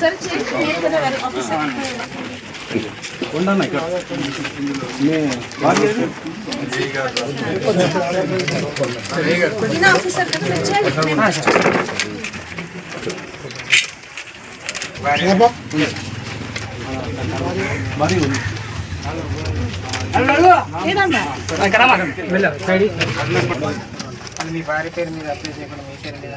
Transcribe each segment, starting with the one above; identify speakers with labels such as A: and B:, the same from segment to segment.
A: ఒకసారి ఆఫీసర్
B: మీ భార్య పేరు మీద అప్లై చేయకుండా మీ పేరు మీద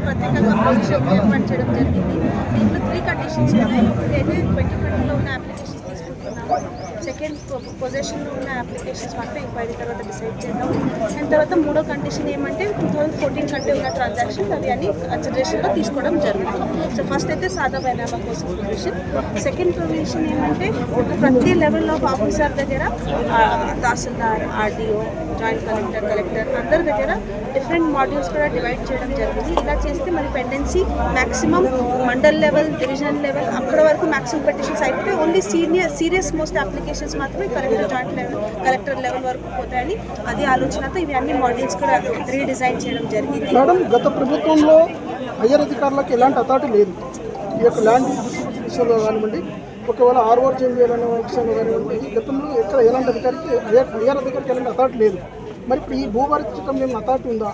A: ప్రత్యేకంగా ప్రొవిజన్ ఏర్పాటు చేయడం జరిగింది. దీంట్లో 3 కండిషన్స్ ఉన్నాయి. ఒకటైతే పెట్టుబడిలో ఉన్న అప్లికేషన్స్ తీసుకుంటున్నాము. సెకండ్, పొజిషన్లో ఉన్న అప్లికేషన్స్ మాత్రం ఎంక్వైరీ తర్వాత డిసైడ్ చేద్దాం. అండ్ తర్వాత 3వ కండిషన్ ఏమంటే 2014 కంటే ఉన్న ట్రాన్సాక్షన్ అవి అన్ని కన్సిడరేషన్లో తీసుకోవడం జరుగుతుంది. సో ఫస్ట్ అయితే సాదా బైనామా కోసం ప్రొవిజన్. సెకండ్ ప్రొవిజన్ ఏమంటే ప్రతి లెవెల్ ఆఫ్ ఆఫీసర్ దగ్గర తహసీల్దార్, ఆర్డీఓ, జాయింట్ కలెక్టర్ అందరి దగ్గర డిఫరెంట్ మాడ్యూల్స్ కూడా డివైడ్ చేయడం జరిగింది. ఇలా చేస్తే మరి pendency maximum mandal level, division level అక్కడ వరకు మ్యాక్సిమం పెటిషన్స్ అయిపోతే ఓన్లీ సీరియస్ మోస్ట్ అప్లికేషన్స్ మాత్రమే జాయింట్ లెవెల్, కలెక్టర్ లెవెల్ వరకు పోతాయని అది ఆలోచనతో ఇవి అన్ని మాడ్యూల్స్ కూడా రీడిజైన్ చేయడం జరిగింది.
C: మేడం, గత ప్రభుత్వంలో హయ్యర్ అధికారులకు ఎలాంటి అథారిటీ లేదు. ఈ యొక్క ల్యాండ్ విషయంలో కానివ్వండి, ఒకవేళ ఆర్ఓఆర్ చేంజ్ చేయాలనే విషయంలో కానివ్వండి, గతంలో ఎక్కడ ఎలాంటి అధికారికి హయ్యర్ అధికారికి ఎలాంటి అథారిటీ లేదు. మరి ఇప్పుడు ఈ భూభారతి చట్టం ఏమైనా అథారిటీ ఉందా?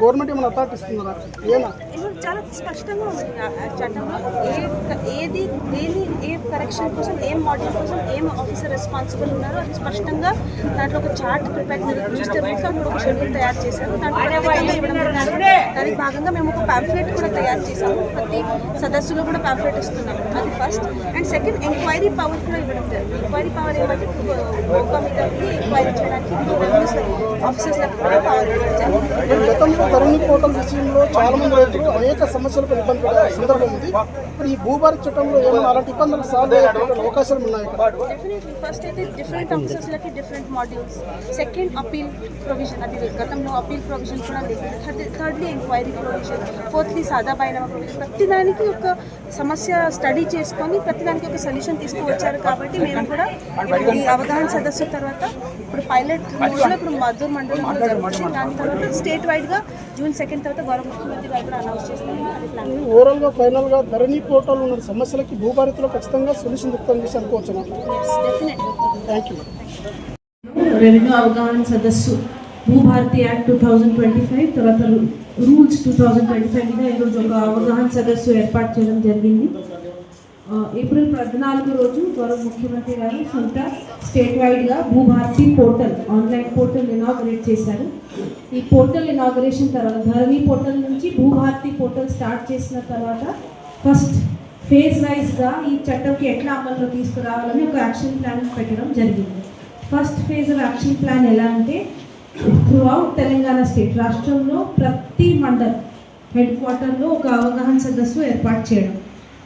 C: గవర్నమెంట్ ఏమైనా అథారిటీ ఇస్తుందా? ఏనా
A: ఇప్పుడు చాలా స్పష్టంగా ఉంది చట్టంలో ఏ కరెక్షన్ కోసం, ఏం మాడ్యూల్ కోసం ఏం ఆఫీసర్ రెస్పాన్సిబుల్ ఉన్నారో అది స్పష్టంగా దాంట్లో ఒక చార్ట్ ప్రిపేర్ చూస్తే అప్పుడు ఒక షెడ్యూల్ తయారు చేశారు. దానికి భాగంగా మేము ఒక ప్యాంఫ్లెట్ కూడా తయారు చేసాము. ప్రతి సదస్సులో కూడా ప్యాంఫ్లెట్ ఇస్తున్నాము. అది first. And second, enquiry power కూడా ఇవ్వడం జరిగింది. ఎంక్వైరీ పవర్ ఏమంటే మోకా మీద ఎంక్వైరీ చేయడానికి ఆఫీసర్స్లకు కూడా పవర్ ఇవ్వడం జరిగింది.
C: ధరణి పోర్టల్ విషయంలో చాలా మంది రైతులు అనేక సమస్యలకు ఇబ్బంది పడే సందర్భం ఉంది. ఇప్పుడు ఈ భూభారతి చట్టంలో ఏమైనా అలాంటి ఇబ్బందులు సాల్వ్ అయ్యే అవకాశాలు ఉన్నాయి?
A: డెఫినెట్లీ. ఫస్ట్ అయితే డిఫరెంట్ ఆఫీసర్స్లకి different modules. Second, appeal provision, అది గతంలో అపీల్ ప్రొవిజన్ కూడా లేదు. Thirdly, enquiry provision. ఫోర్త్లీ, సాదా బైనామా ప్రొవిజన్. ప్రతిదానికి ఒక సమస్య స్టడీ చేసుకొని ప్రతిదానికి ఒక సొల్యూషన్ తీసుకువచ్చారు. కాబట్టి మేము కూడా ఈ అవగాహన సదస్సు తర్వాత ఇప్పుడు పైలట్ మోడ్లో ఇప్పుడు మద్దూరు మండలంలో జరుగుతుంది. దాని తర్వాత స్టేట్ వైడ్గా June 2 తర్వాత గౌరవ ముఖ్యమంత్రి గారు కూడా అనౌన్స్ చేస్తాము. అది ప్లాన్.
C: ఓవరాల్గా ఫైనల్గా ధరణి పోర్టల్ ఉన్న సమస్యలకి భూభారతిలో ఖచ్చితంగా సొల్యూషన్ దొరుకుతుందని చేసి అనుకోవచ్చు. Thank you.
D: రెవెన్యూ అవగాహన సదస్సు భూభారతి యాక్ట్ 2025 తర్వాత రూల్స్ 2025 మీద ఈరోజు ఒక అవగాహన సదస్సు ఏర్పాటు చేయడం జరిగింది. ఏప్రిల్ 14 రోజు గౌరవ ముఖ్యమంత్రి గారు సొంత స్టేట్ వైడ్గా Bhubharati portal, online portal inaugurate చేశారు. ఈ పోర్టల్ ఇనాగరేషన్ తర్వాత ధరణి పోర్టల్ నుంచి భూభారతి పోర్టల్ స్టార్ట్ చేసిన తర్వాత ఫస్ట్ ఫేజ్ వైజ్గా ఈ చట్టంకి ఎట్లా అమల్లో తీసుకురావాలని ఒక యాక్షన్ ప్లాన్ పెట్టడం జరిగింది. First phase of action plan ఎలా అంటే త్రూఅవుట్ తెలంగాణ స్టేట్, రాష్ట్రంలో ప్రతి మండల్ హెడ్ క్వార్టర్లో ఒక అవగాహన సదస్సు ఏర్పాటు చేయడం.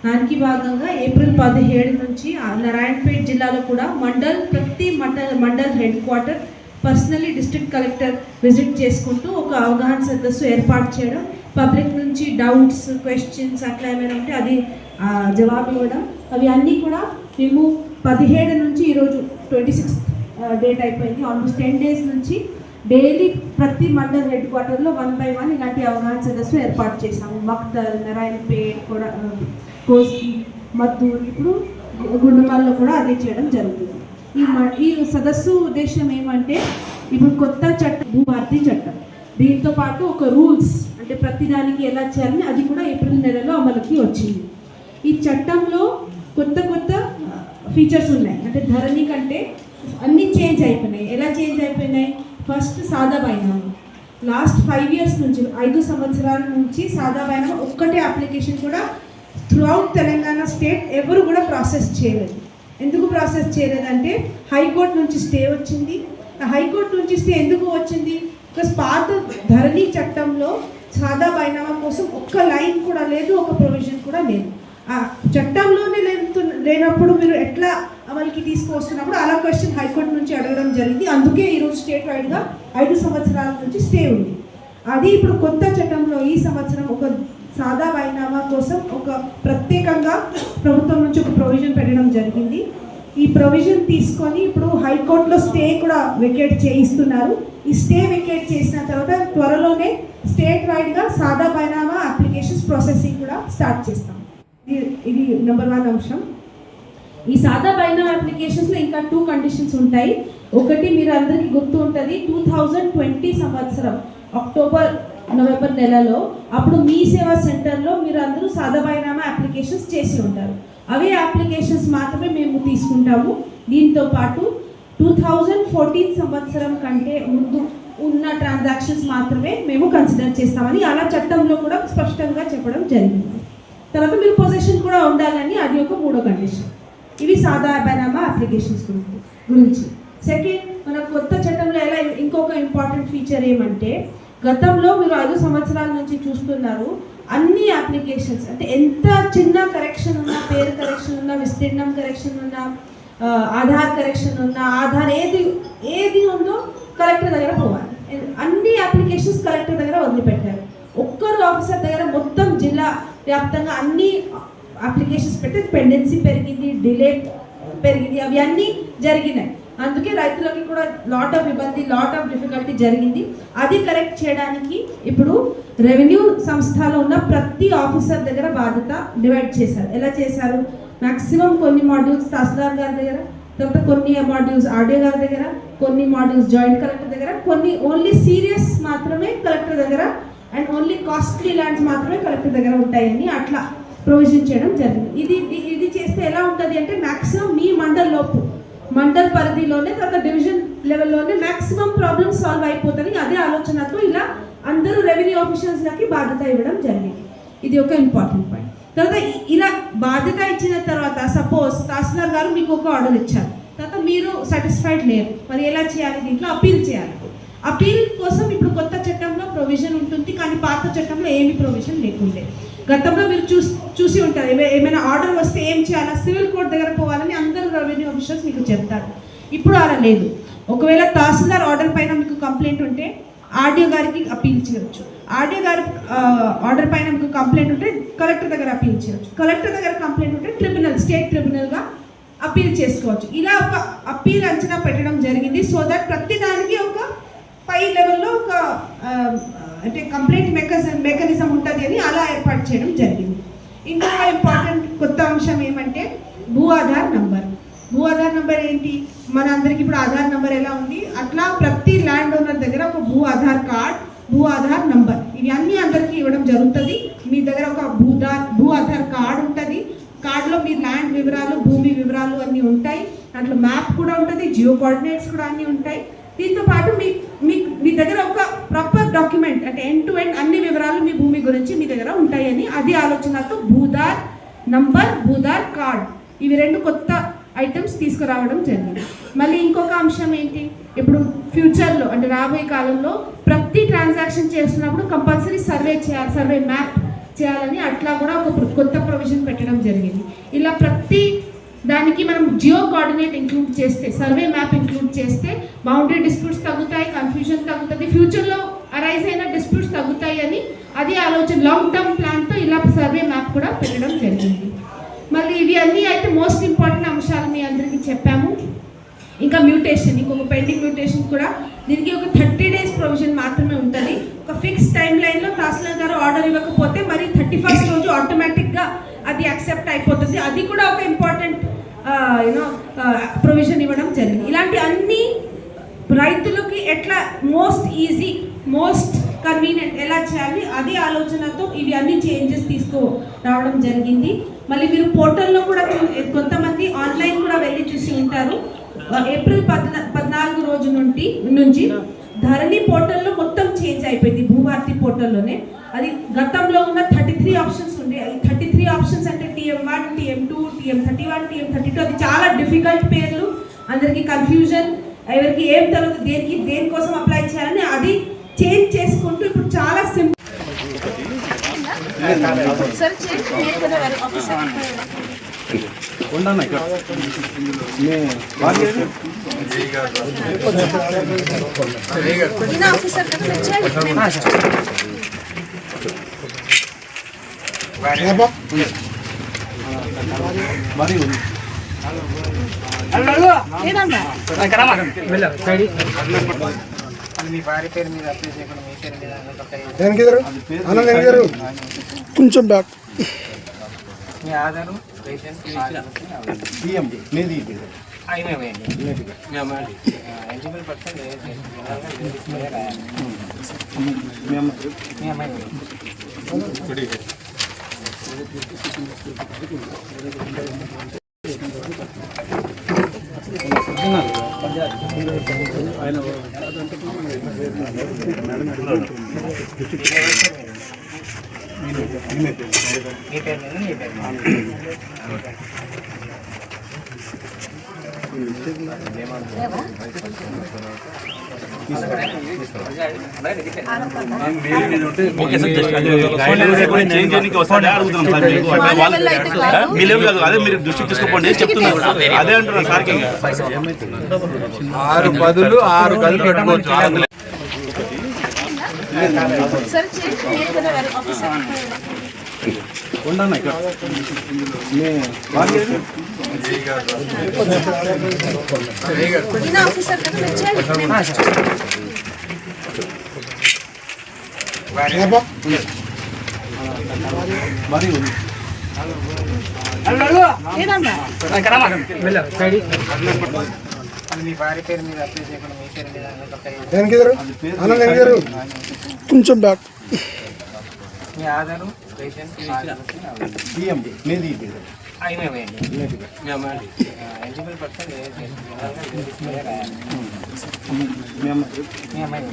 D: దానికి భాగంగా ఏప్రిల్ 17 నుంచి నారాయణపేట జిల్లాలో కూడా ప్రతి mandal head quarter personally district collector visit చేసుకుంటూ ఒక అవగాహన సదస్సు ఏర్పాటు చేయడం, పబ్లిక్ నుంచి డౌట్స్, క్వశ్చన్స్ అట్లా ఏమైనా ఉంటే అది జవాబు ఇవ్వడం. అవి అన్నీ కూడా మేము 17 నుంచి ఈరోజు 26 డేట్ అయిపోయింది. ఆల్మోస్ట్ 10 days నుంచి డైలీ ప్రతి మండల్ హెడ్ క్వార్టర్లో 1 by 1 ఇలాంటి అవగాహన సదస్సు ఏర్పాటు చేశాము. మక్తల్, నారాయణపేట కూడా, కోస్కి, మద్దూరు, ఇప్పుడు గుండుమాల్లో కూడా అదే చేయడం జరుగుతుంది. ఈ సదస్సు ఉద్దేశం ఏమంటే ఇప్పుడు కొత్త చట్టం భూభారతి చట్టం, దీంతో పాటు ఒక రూల్స్ అంటే ప్రతిదానికి ఎలా చేయాలని అది కూడా ఏప్రిల్ నెలలో అమలుకి వచ్చింది. ఈ చట్టంలో కొత్త ఫీచర్స్ ఉన్నాయి. అంటే ధరణి కంటే అన్నీ చేంజ్ అయిపోయినాయి. ఎలా చేంజ్ అయిపోయినాయి? ఫస్ట్ సాదా బైనామా. లాస్ట్ 5 years నుంచి 5 సంవత్సరాల నుంచి సాదా బైనామా ఒక్కటే అప్లికేషన్ కూడా త్రూఅవుట్ తెలంగాణ స్టేట్ ఎవరు కూడా ప్రాసెస్ చేయలేదు. ఎందుకు ప్రాసెస్ చేయలేదంటే హైకోర్టు నుంచి స్టే వచ్చింది. హైకోర్టు నుంచి స్టే ఎందుకు వచ్చింది? బికాస్ పాత ధరణి చట్టంలో సాదా బైనామా కోసం ఒక్క లైన్ కూడా లేదు, ఒక ప్రొవిజన్ కూడా లేదు. ఆ చట్టంలోనే లేనప్పుడు మీరు ఎట్లా అమలుకి తీసుకువస్తున్నప్పుడు అలా క్వశ్చన్ హైకోర్టు నుంచి అడగడం జరిగింది. అందుకే ఈరోజు స్టేట్ వైడ్గా 5 సంవత్సరాల నుంచి స్టే ఉంది. అది ఇప్పుడు కొత్త చట్టంలో ఈ సంవత్సరం ఒక సాదా బైనామా కోసం ఒక ప్రత్యేకంగా ప్రభుత్వం నుంచి ఒక ప్రొవిజన్ పెట్టడం జరిగింది. ఈ ప్రొవిజన్ తీసుకొని ఇప్పుడు హైకోర్టులో స్టే కూడా వెకేట్ చేయిస్తున్నారు. ఈ స్టే వెకేట్ చేసిన తర్వాత త్వరలోనే స్టేట్ వైడ్గా సాదా బైనామా అప్లికేషన్స్ ప్రాసెసింగ్ కూడా స్టార్ట్ చేస్తాం. ఇది నెంబర్ 1 అంశం. ఈ సాదా బైనామా అప్లికేషన్స్లో ఇంకా 2 కండిషన్స్ ఉంటాయి. ఒకటి మీరు అందరికీ గుర్తు ఉంటుంది, 2020 సంవత్సరం అక్టోబర్ నవంబర్ నెలలో అప్పుడు మీ సేవా సెంటర్లో మీరు అందరూ సాదా బైనామా అప్లికేషన్స్ చేసి ఉంటారు. అవే అప్లికేషన్స్ మాత్రమే మేము తీసుకుంటాము. దీంతో పాటు 2014 సంవత్సరం కంటే ముందు ఉన్న ట్రాన్సాక్షన్స్ మాత్రమే మేము కన్సిడర్ చేస్తామని అలా చట్టంలో కూడా స్పష్టంగా చెప్పడం జరిగింది. తర్వాత మీరు పొజిషన్ కూడా ఉండాలని అది ఒక 3వ కండిషన్. ఇవి సాదా బైనామా అప్లికేషన్స్ గురించి. సెకండ్, మన కొత్త చట్టంలో ఎలా ఇంకొక ఇంపార్టెంట్ ఫీచర్ ఏమంటే, గతంలో మీరు 5 సంవత్సరాల నుంచి చూస్తున్నారు, అన్ని అప్లికేషన్స్ అంటే ఎంత చిన్న కరెక్షన్ ఉన్నా, పేరు కరెక్షన్ ఉన్నా, విస్తీర్ణం కరెక్షన్ ఉన్నా, ఆధార్ కరెక్షన్ ఉన్నా, ఆధార్ ఏది ఉందో కలెక్టర్ దగ్గర పోవాలి. అన్ని అప్లికేషన్స్ కలెక్టర్ దగ్గర వదిలిపెట్టారు. ఒక్కరు ఆఫీసర్ దగ్గర మొత్తం జిల్లా వ్యాప్తంగా అన్ని అప్లికేషన్స్ పెట్టి పెండెన్సీ పెరిగింది, డిలే పెరిగింది, అవి అన్నీ జరిగినాయి. అందుకే రైతులకి కూడా లాట్ ఆఫ్ ఇబ్బంది, లాట్ ఆఫ్ డిఫికల్టీ జరిగింది. అది కరెక్ట్ చేయడానికి ఇప్పుడు రెవెన్యూ సంస్థలో ఉన్న ప్రతి ఆఫీసర్ దగ్గర బాధ్యత డివైడ్ చేశారు. ఎలా చేశారు? మ్యాక్సిమం కొన్ని మాడ్యూల్స్ తహసీల్దార్ గారి దగ్గర, తర్వాత కొన్ని మాడ్యూల్స్ ఆర్డీఓ గారి దగ్గర, కొన్ని మాడ్యూల్స్ జాయింట్ కలెక్టర్ దగ్గర, కొన్ని ఓన్లీ సీరియస్ మాత్రమే కలెక్టర్ దగ్గర, అండ్ ఓన్లీ కాస్ట్లీ ల్యాండ్స్ మాత్రమే కలెక్టర్ దగ్గర ఉంటాయని అట్లా ప్రొవిజన్ చేయడం జరిగింది. ఇది చేస్తే ఎలా ఉంటుంది అంటే, మ్యాక్సిమం మీ మండల్ పరిధిలోనే, తర్వాత డివిజన్ లెవెల్లోనే మ్యాక్సిమం ప్రాబ్లమ్స్ సాల్వ్ అయిపోతుంది. అదే ఆలోచనతో ఇలా అందరూ రెవెన్యూ ఆఫీసర్స్లకి బాధ్యత ఇవ్వడం జరిగింది. ఇది ఒక ఇంపార్టెంట్ పాయింట్. తర్వాత ఇలా బాధ్యత ఇచ్చిన తర్వాత సపోజ్ తహసీల్దార్ గారు మీకు ఒక ఆర్డర్ ఇచ్చారు, తర్వాత మీరు సాటిస్ఫైడ్ లేరు, మరి ఎలా చేయాలి? దీంట్లో అపీల్ చేయాలి. అపీల్ కోసం ఇప్పుడు కొత్త చట్టంలో ప్రొవిజన్ ఉంటుంది, కానీ పాత చట్టంలో ఏమి ప్రొవిజన్ లేకుండే. గతంలో మీరు చూసి ఉంటారు, ఏమైనా ఆర్డర్ వస్తే ఏం చేయాలా, సివిల్ కోర్ట్ దగ్గర పోవాలని అందరూ రెవెన్యూ ఆఫీసర్స్ మీకు చెప్తారు. ఇప్పుడు అలా లేదు. ఒకవేళ తహసీల్దార్ ఆర్డర్ పైన మీకు కంప్లైంట్ ఉంటే ఆర్డీఓ గారికి అపీల్ చేయవచ్చు. ఆర్డీఓ గారి ఆర్డర్ పైన మీకు కంప్లైంట్ ఉంటే కలెక్టర్ దగ్గర అపీల్ చేయవచ్చు. కలెక్టర్ దగ్గర కంప్లైంట్ ఉంటే ట్రిబ్యునల్, స్టేట్ ట్రిబ్యునల్గా అపీల్ చేసుకోవచ్చు. ఇలా ఒక అపీల్ అంచనా పెట్టడం జరిగింది. సో దట్ ప్రతి దానికి ఒక పై లెవెల్లో ఒక అంటే కంప్లైంట్ మెకానిజం ఉంటుంది అని అలా ఏర్పాటు చేయడం జరిగింది. ఇంకొక ఇంపార్టెంట్ కొత్త అంశం ఏమంటే భూ ఆధార్ నంబర్. భూ ఆధార్ నంబర్ ఏంటి? మన అందరికి ఇప్పుడు ఆధార్ నంబర్ ఎలా ఉంది, అట్లా ప్రతి ల్యాండ్ ఓనర్ దగ్గర ఒక భూ ఆధార్ కార్డ్, భూ ఆధార్ నంబర్, ఇవి అన్నీ అందరికీ ఇవ్వడం జరుగుతుంది. మీ దగ్గర ఒక భూ ఆధార్ కార్డ్ ఉంటుంది. కార్డులో మీ ల్యాండ్ వివరాలు, భూమి వివరాలు అన్నీ ఉంటాయి. దాంట్లో మ్యాప్ కూడా ఉంటుంది, జియో కోఆర్డినేట్స్ కూడా అన్నీ ఉంటాయి. దీంతో పాటు మీ దగ్గర ఒక ప్రాపర్ డాక్యుమెంట్ అంటే ఎండ్ టు ఎండ్ అన్ని వివరాలు మీ భూమి గురించి మీ దగ్గర ఉంటాయని అది ఆలోచనతో భూదార్ నంబర్, భూదార్ కార్డ్, ఇవి 2 కొత్త ఐటమ్స్ తీసుకురావడం జరిగింది. మళ్ళీ ఇంకొక అంశం ఏంటి, ఇప్పుడు ఫ్యూచర్లో అంటే రాబోయే కాలంలో ప్రతి ట్రాన్సాక్షన్ చేస్తున్నప్పుడు కంపల్సరీ సర్వే చేయాలి, సర్వే మ్యాప్ చేయాలని అట్లా కూడా ఒక కొత్త ప్రొవిజన్ పెట్టడం జరిగింది. ఇలా ప్రతి దానికి మనం జియో కోఆర్డినేట్ ఇంక్లూడ్ చేస్తే, సర్వే మ్యాప్ ఇంక్లూడ్ చేస్తే బౌండరీ డిస్ప్యూట్స్ తగ్గుతాయి, కన్ఫ్యూజన్ తగ్గుతుంది, ఫ్యూచర్లో అరైజ్ అయిన డిస్ప్యూట్స్ తగ్గుతాయి అని అది ఆలోచన లాంగ్ టర్మ్ ప్లాన్తో ఇలా సర్వే మ్యాప్ కూడా పెట్టడం జరిగింది. మళ్ళీ ఇవి అన్నీ అయితే మోస్ట్ ఇంపార్టెంట్ అంశాలు మీ అందరికీ చెప్పాము. ఇంకా మ్యూటేషన్, ఇంకొక పెండింగ్ మ్యూటేషన్ కూడా, దీనికి ఒక 30 days ప్రొవిజన్ మాత్రమే ఉంటుంది. ఒక ఫిక్స్ టైం లైన్లో తహసీల్దార్ గారు ఆర్డర్ ఇవ్వకపోతే మరి 31st రోజు ఆటోమేటిక్గా అది యాక్సెప్ట్ అయిపోతుంది. అది కూడా ఒక ఇంపార్టెంట్ ప్రొవిజన్ ఇవ్వడం జరిగింది. ఇలాంటి అన్ని రైతులకి ఎట్లా మోస్ట్ ఈజీ, మోస్ట్ కన్వీనియంట్ ఎలా చేయాలి అదే ఆలోచనతో ఇవి అన్ని చేంజెస్ తీసుకురావడం జరిగింది. మళ్ళీ మీరు పోర్టల్లో కూడా కొంతమంది ఆన్లైన్ కూడా వెళ్ళి చూసి ఉంటారు. ఏప్రిల్ 14 రోజు నుంచి ధరణి పోర్టల్లో మొత్తం చేంజ్ అయిపోయింది. భూభారతి పోర్టల్లోనే అది గతంలో ఉన్న 33 ఆప్షన్స్ ఉండే, అది 33 ఆప్షన్స్ అంటే TM1, TM2, TM31, TM32, అది చాలా డిఫికల్ట్ పేర్లు, అందరికీ కన్ఫ్యూజన్, ఎవరికి ఏం తెలియదు దేనికోసం అప్లై చేయాలని అది చేంజ్ చేసుకుంటూ ఇప్పుడు చాలా సింపుల్.
B: మీ భార్య పేరు మీద అప్లై చేయకుండా మీ పేరు మీద అప్లై
C: కొంచెం బ్యాక్
B: మీ ఆధారు రేషన్ ఎలిజిబుల్ పర్సన్ మీ అమ్మాయి మీ పేరు మీద మీ పేరు
E: అదే మీరు దృష్టికి తీసుకోండి చెప్తున్నారు. అదే అంటున్నారు సార్కి
B: 6 పదులు 6 గదులు పెట్టుకోవచ్చు.
A: సరే చేయండి, మీరు కదా వారి ఆఫీసర్ ఈయన ఆఫీసర్ కదా, మీరు చేయండి.
B: మీ భార్య పేరు మీద అప్లై చేయకుండా మీ పేరు మీద అప్లై
C: కొంచెం బ్యాక్
B: మీ ఆధారు రేషన్ ఎలిజిబుల్ పర్సన్ మీ అమ్మాయి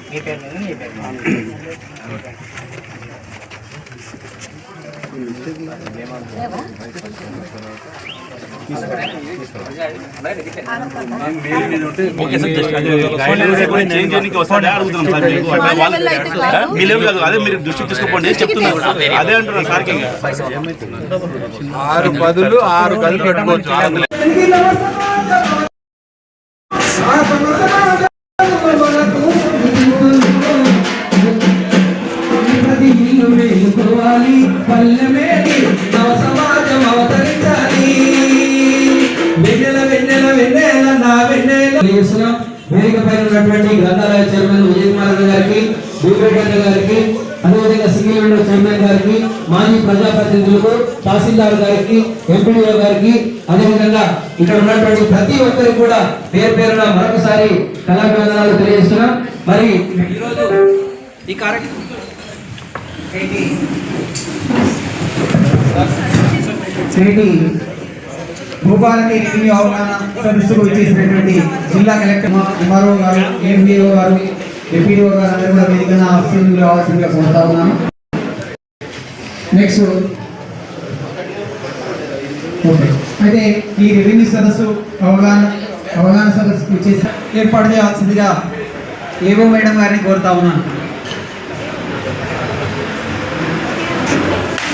B: మీ పేరు మీద మీ పేరు
E: అదే మీరు దృష్టికి తీసుకోండి చెప్తున్నారు. అదే అంటున్నారు సార్కి
B: 6 పదులు 6 గదులు పెట్టుకోవచ్చు.
F: పల్లెమేడి నవ సమాజం అవతరించాలి. వెన్నెల వెన్నెల వెన్నెల నా వెన్నెల చేస్తున్నాం. వేదిక పైన ఉన్నటువంటి గ్రంథాలయ చైర్మన్ విజయ్ కుమార్ గారికి, బీపేట గారికి, అదేవిధంగా సింగిల్ విండో చైర్మన్ గారికి, మాజీ ప్రజాప్రతినిధులకు, తహసీల్దార్ గారికి, ఎంపీడీఓ గారికి, అదేవిధంగా ఇక్కడ ఉన్నటువంటి ప్రతి ఒక్కరికి కూడా పేరు పేరున మరొకసారి కళాభివందనాలు తెలియజేస్తున్నాం. మరి ఈరోజు ఈ కార్యక్రమం భూపాలకి రెవెన్యూ అవగాహన సదస్సుకు చేసినటువంటి జిల్లా కలెక్టర్ ఎంఆర్ఓ గారు, ఎంపీఓ గారు, ఎంపీడీఓ గారు అందరూ కూడా వేదికన ఆఫీసులు రావాల్సిందిగా కోరుతా ఉన్నాను. నెక్స్ట్ అయితే ఈ రెవెన్యూ సదస్సు అవగాహన సదస్సుకు చేసి ఏర్పాటు చేయాల్సిందిగా ఏవో మేడం గారిని కోరుతా ఉన్నాను.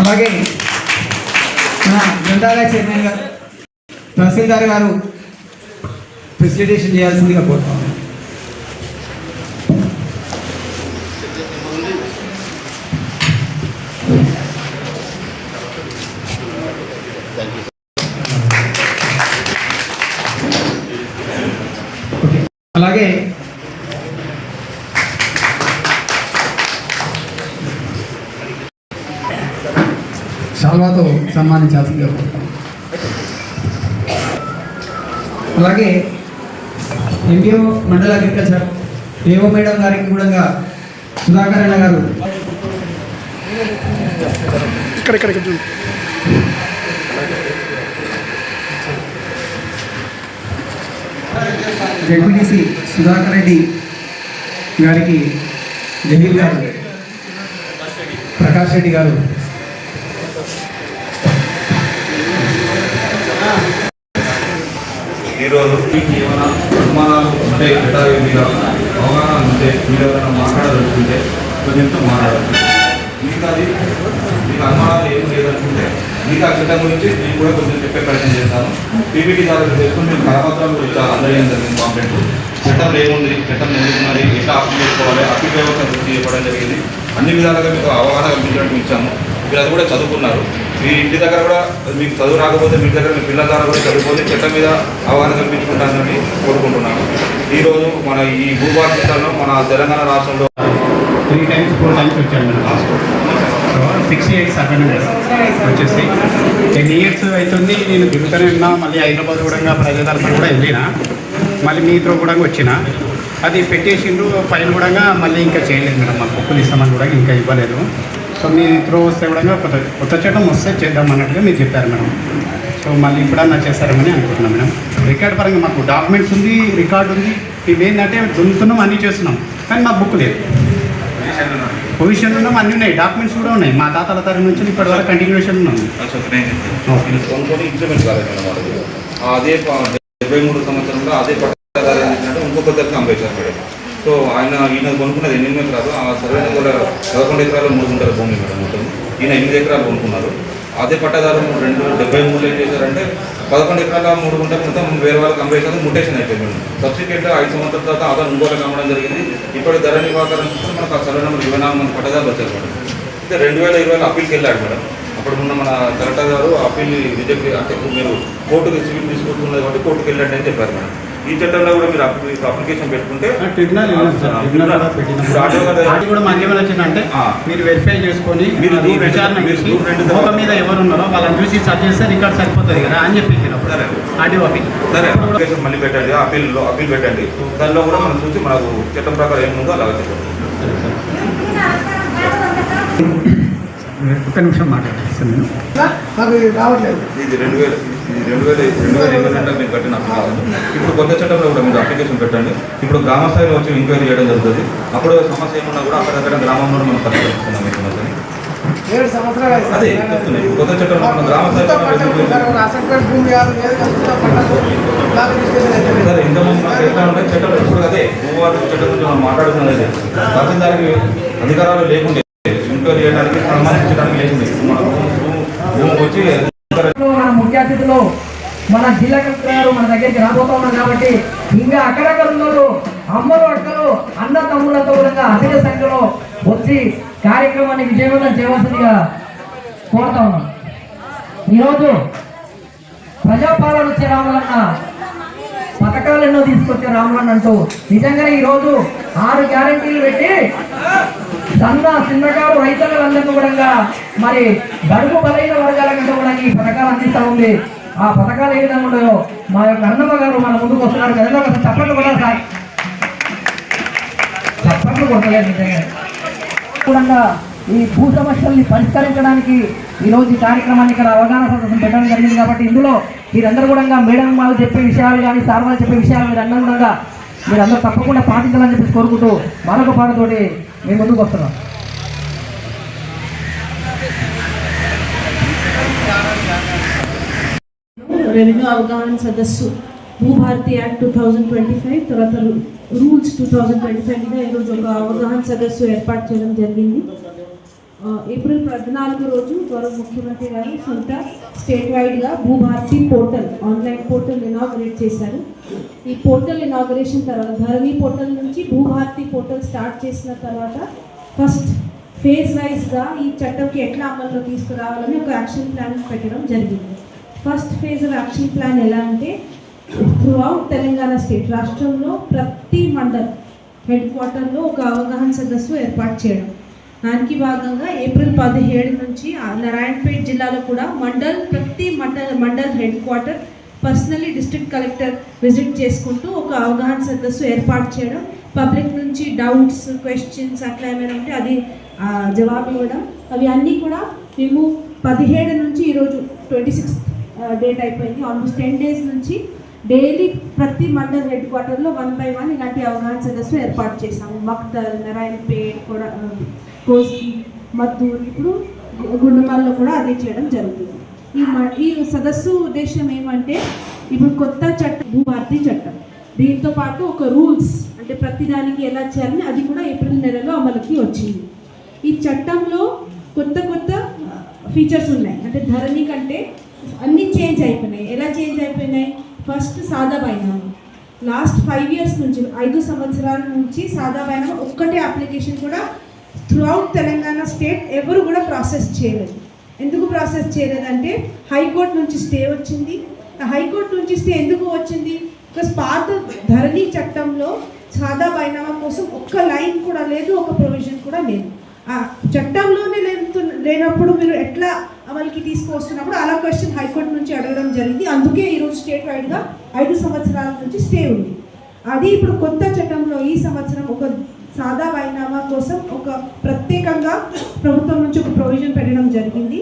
F: అలాగే మన గ్రంథాలయ చైర్మన్ గారు, తహసీల్దార్ గారు ఫెసిలిటేషన్ చేయాల్సిందిగా కోరుతాం. అలాగే శాల్వాతో సన్మానించాల్సిందిగా కోరుతాం. అలాగే ఎంపీఓ మండల అగ్రికల్చర్ ఏవో మేడం గారికి కూడా సుధాకర్ అన్న గారు
C: ఇక్కడ
F: జెడ్పీటీసీ సుధాకర్ రెడ్డి గారికి, జహీర్ గారు, ప్రకాష్ రెడ్డి గారు,
G: ఈరోజు మీకు ఏమైనా అనుమానాలు ఉంటే మీద అవగాహన ఉంటే మీరు ఎవరైనా మాట్లాడాలనుకుంటే కొంచెంతో మాట్లాడాలి. అది మీకు అనుమానాలు ఏం లేదనుకుంటే మీకు ఆ చట్టం గురించి నేను కూడా కొంచెం చెప్పే ప్రయత్నం చేస్తాను. పీపీటీ ద్వారా చేసుకుని మీకు కరపత్రాలు కూడా చాలా అందజేయడం జరిగింది. కాంప్లైంట్ చట్టంలో ఏముంది, చట్టం ఎందుకున్నది, ఎట్లా అప్పీల్ చేసుకోవాలి, అప్పీల్ వ్యవస్థ గురించి చెప్పడం జరిగింది. అన్ని విధాలుగా మీకు అవగాహన కల్పించడానికి ఇచ్చాము. మీరు అది కూడా చదువుకున్నారు. మీ ఇంటి దగ్గర కూడా మీకు చదువు రాకపోతే మీ దగ్గర మీ పిల్లల ద్వారా కూడా చదువుకొని చట్టం మీద అవగాహన కల్పించుకుంటానని కోరుకుంటున్నాను. ఈరోజు మన ఈ భూభారతంలో మన తెలంగాణ రాష్ట్రంలో
H: 3 times 4 times వచ్చాను మేడం. 6 years వచ్చేసి 10 years అవుతుంది. నేను తిరుగుతూనే ఉన్నా. మళ్ళీ హైదరాబాద్ కూడా ప్రజాదర్శనం కూడా వెళ్ళినా, మళ్ళీ మీతో కూడా వచ్చిన. అది పెట్టేసిండ్రు ఫైల్ కూడా మళ్ళీ ఇంకా చేయలేదు మేడం. మాకు బుక్కులు ఇస్తామని కూడా ఇంకా ఇవ్వలేదు. సో మీ త్రో వస్తే కూడా కొత్త చట్టం వస్తే చేద్దాం అన్నట్టుగా మీరు చెప్పారు మేడం. సో మళ్ళీ ఇప్పుడన్నా చేస్తారని అనుకుంటున్నాం మేడం. రికార్డ్ పరంగా మాకు డాక్యుమెంట్స్ ఉంది, రికార్డు ఉంది. మేము ఏంటంటే దున్నుతున్నాం, అన్నీ చేస్తున్నాం, కానీ మాకు బుక్ లేదు. పొజిషన్ ఉన్నాం, అన్నీ ఉన్నాయి, డాక్యుమెంట్స్ కూడా ఉన్నాయి. మా తాతల తరం నుంచి ఇప్పటి వరకు కంటిన్యూషన్ ఉన్నాం.
G: ఇంప్లిమెంట్ కాలేదు అదే 73 సంవత్సరంలో అదే పట్టాదారు ఏంటంటే ఇంకొక దగ్గర అమ్మేశారు మేడం. సో ఈయన కొనుక్కున్నది 8 ఎకరాలు, ఆ సర్వే కూడా 11 ఎకరాలు 3 గుంటల భూమి మేడం మొత్తం. ఈయన 8 ఎకరాలు కొనుక్కున్నారు. అదే పట్టాదారు 73 ఏం చేశారంటే 11 ఎకరాల 3 గుంటలు మొత్తం వేరే వాళ్ళకి అమ్మేసారు. ముటేషన్ అయిపోయింది మేడం. సబ్సిక్వెంట్గా 5 సంవత్సరాల తర్వాత అతను ఇంకోటికి అమ్మడం జరిగింది. ఇప్పుడు ధర నివాకరణ మనకు ఆ సర్వే నెంబర్ 24 మంది పట్టదారులు వచ్చారు మేడం. అయితే 2020లో అప్పీల్కి వెళ్ళాడు మేడం. అప్పుడు ఉన్న మన కలెక్టర్ గారు అప్పీల్ రిజెక్ట్ అంటే మీరు కోర్టుకి సివిల్ తీసుకుంటున్నది కాబట్టి కోర్టుకి వెళ్ళండి అని చెప్పారు మేడం. ఈ చట్టంలో కూడా మీరు అప్లికేషన్ పెట్టుకుంటే
H: ట్రిబ్యునల్ కూడా మాకేమైనా వచ్చిందంటే మీరు వెరిఫై చేసుకొని మీరు విచారణ ఒక మీద ఎవరు ఉన్నారో వాళ్ళని చూసి సర్చ్ చేస్తే రికార్డ్ సరిపోతుంది కదా అని చెప్పి ఆడియో అప్పీల్.
G: సరే అప్లికేషన్ మళ్ళీ పెట్టండి, అప్పీల్ పెట్టండి. దానిలో కూడా మనం చూసి మనకు చట్టం ప్రకారం ఏముందో అలాగే చెప్పండి.
H: ఒక్క నిమిషం మాట్లాడేస్తాను నేను.
C: అది రావట్లేదు.
G: ఇది 2022 మీరు కట్టిన అప్లికేషన్. ఇప్పుడు కొత్త చట్టంలో కూడా మీరు అప్లికేషన్ పెట్టండి. ఇప్పుడు గ్రామ స్థాయిలో వచ్చి ఎంక్వైరీ చేయడం జరుగుతుంది. అప్పుడు సమస్య ఏమున్నా కూడా అక్కడ గ్రామంలో మనం పరిష్కరిస్తున్నాం ఈ సమస్యని.
C: 7 సంవత్సరాలు
G: అదే చెప్తున్నాయి. కొత్త చట్టంలో మనం గ్రామ స్థాయిలో సరే ఇంతకుముందు మాకు ఎట్లా ఉంటాయి చట్టం ఇప్పుడు అదే భూవాద చట్టం గురించి మనం మాట్లాడుతున్నది. తహసీల్దార్కి అధికారాలు లేకుండే ఎంక్వైరీ చేయడానికి సంబంధించడానికి లేకుండే భూమి వచ్చి
I: మన ముఖ్య అతిథులు మన జిల్లా కలెక్టర్ గారు మన దగ్గరికి రాబోతా ఉన్నారు కాబట్టి ఇంకా అక్కడక్కడ ఉన్నారు అమ్మలు అక్కలు అన్న తమ్ములతో కూడా అధిక సంఖ్యలో వచ్చి కార్యక్రమాన్ని విజయవంతం చేయవలసిందిగా కోరుతా ఉన్నాం. ఈరోజు ప్రజాపాలన వచ్చే రావాలన్న పథకాలు ఎన్నో తీసుకొచ్చే రావాలని అంటూ నిజంగానే ఈరోజు 6 గ్యారెంటీలు పెట్టి చిన్నగారు రైతులందరినీ కూడా మరి బడుగు బలైన వర్గాల కంటే కూడా ఈ పథకాలు అందిస్తూ ఉంది. ఆ పథకాలు ఏ విధంగా ఉన్నాయో మా యొక్క అన్నమ్మ గారు మన ముందుకు వస్తున్నారు కదా. చప్పట్లు కూడా సార్ చప్పట్లు కొట్టలేదు. నిజంగా కూడా ఈ భూ సమస్యల్ని పరిష్కరించడానికి ఈరోజు ఈ కార్యక్రమాన్ని ఇక్కడ అవగాహన సదస్సు పెట్టడం జరిగింది. కాబట్టి ఇందులో మీరందరూ కూడా మేడం వాళ్ళు చెప్పే విషయాలు కానీ సార్ వాళ్ళు చెప్పే విషయాలు మీరందరూ తప్పకుండా పాటించాలని చెప్పి కోరుకుంటూ మరొక పాటతోటి మేము ముందుకు వస్తున్నాం.
D: రెవెన్యూ అవగాహన సదస్సు భూభారతి యాక్ట్ 2025 తర్వాత రూల్స్ 2025 మీద ఈరోజు ఒక అవగాహన సదస్సు ఏర్పాటు చేయడం జరిగింది. ఏప్రిల్ 14 రోజు గౌరవ ముఖ్యమంత్రి గారు సొంత స్టేట్ వైడ్గా Bhubharati portal online portal inaugurate చేశారు. ఈ పోర్టల్ ఇనాగ్రేషన్ తర్వాత ధరణి పోర్టల్ నుంచి భూభారతి పోర్టల్ స్టార్ట్ చేసిన తర్వాత ఫస్ట్ ఫేజ్ వైజ్గా ఈ చట్టంకి ఎట్లా అమల్లో తీసుకురావాలని ఒక యాక్షన్ ప్లాన్ పెట్టడం జరిగింది. First phase of action plan ఎలా అంటే త్రూఅవుట్ తెలంగాణ స్టేట్ రాష్ట్రంలో ప్రతి మండల్ హెడ్ క్వార్టర్లో ఒక అవగాహన సదస్సు ఏర్పాటు చేయడం. దానికి భాగంగా ఏప్రిల్ 17 నుంచి నారాయణపేట్ జిల్లాలో కూడా ప్రతి mandal head quarter personally district collector visit చేసుకుంటూ ఒక అవగాహన సదస్సు ఏర్పాటు చేయడం, పబ్లిక్ నుంచి డౌట్స్ క్వశ్చన్స్ అట్లా ఏమైనా ఉంటే అది జవాబు ఇవ్వడం. అవి అన్నీ కూడా మేము 17 నుంచి ఈరోజు 26 డేట్ అయిపోయింది. ఆల్మోస్ట్ 10 days నుంచి డైలీ ప్రతి మండల్ హెడ్ క్వార్టర్లో 1 by 1 ఇలాంటి అవగాహన సదస్సు ఏర్పాటు చేశాము. మక్తల్, నారాయణపేట్, కోస్కి, మద్దూరు, ఇప్పుడు గుండుమల్లో కూడా అదే చేయడం జరుగుతుంది. ఈ సదస్సు ఉద్దేశం ఏమంటే ఇప్పుడు కొత్త చట్టం భూభారతి చట్టం, దీంతో పాటు ఒక రూల్స్ అంటే ప్రతిదానికి ఎలా చేయాలని అది కూడా ఏప్రిల్ నెలలో అమలుకి వచ్చింది. ఈ చట్టంలో కొత్త కొత్త ఫీచర్స్ ఉన్నాయి. అంటే ధరణి కంటే అన్నీ చేంజ్ అయిపోయినాయి. ఎలా చేంజ్ అయిపోయినాయి? ఫస్ట్ సాదా బైనామా. లాస్ట్ 5 years నుంచి 5 సంవత్సరాల నుంచి సాదా బైనామా ఒక్కటే అప్లికేషన్ కూడా త్రూఅవుట్ తెలంగాణ స్టేట్ ఎవరు కూడా ప్రాసెస్ చేయలేదు. ఎందుకు ప్రాసెస్ చేయలేదంటే హైకోర్టు నుంచి స్టే వచ్చింది. హైకోర్టు నుంచి స్టే ఎందుకు వచ్చింది? బికాస్ పాత ధరణి చట్టంలో సాదా బైనామా కోసం ఒక్క లైన్ కూడా లేదు, ఒక ప్రొవిజన్ కూడా లేదు. ఆ చట్టంలోనే లేనప్పుడు మీరు ఎట్లా అమలుకి తీసుకువస్తున్నప్పుడు అలా క్వశ్చన్ హైకోర్టు నుంచి అడగడం జరిగింది. అందుకే ఈరోజు స్టేట్ వైడ్గా 5 సంవత్సరాల నుంచి స్టే ఉంది. అది ఇప్పుడు కొత్త చట్టంలో ఈ సంవత్సరం ఒక సాదా బైనామా కోసం ఒక ప్రత్యేకంగా ప్రభుత్వం నుంచి ఒక ప్రొవిజన్ పెట్టడం జరిగింది.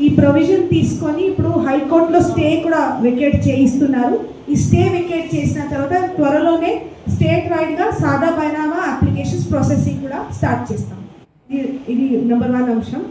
D: ఈ ప్రొవిజన్ తీసుకొని ఇప్పుడు హైకోర్టులో స్టే కూడా వెకేట్ చేయిస్తున్నారు. ఈ స్టే వెకేట్ చేసిన తర్వాత త్వరలోనే స్టేట్ వైడ్గా సాదా బైనామా అప్లికేషన్స్ ప్రాసెసింగ్ కూడా స్టార్ట్ చేస్తాం. ఇది నెంబర్ 1 అంశం.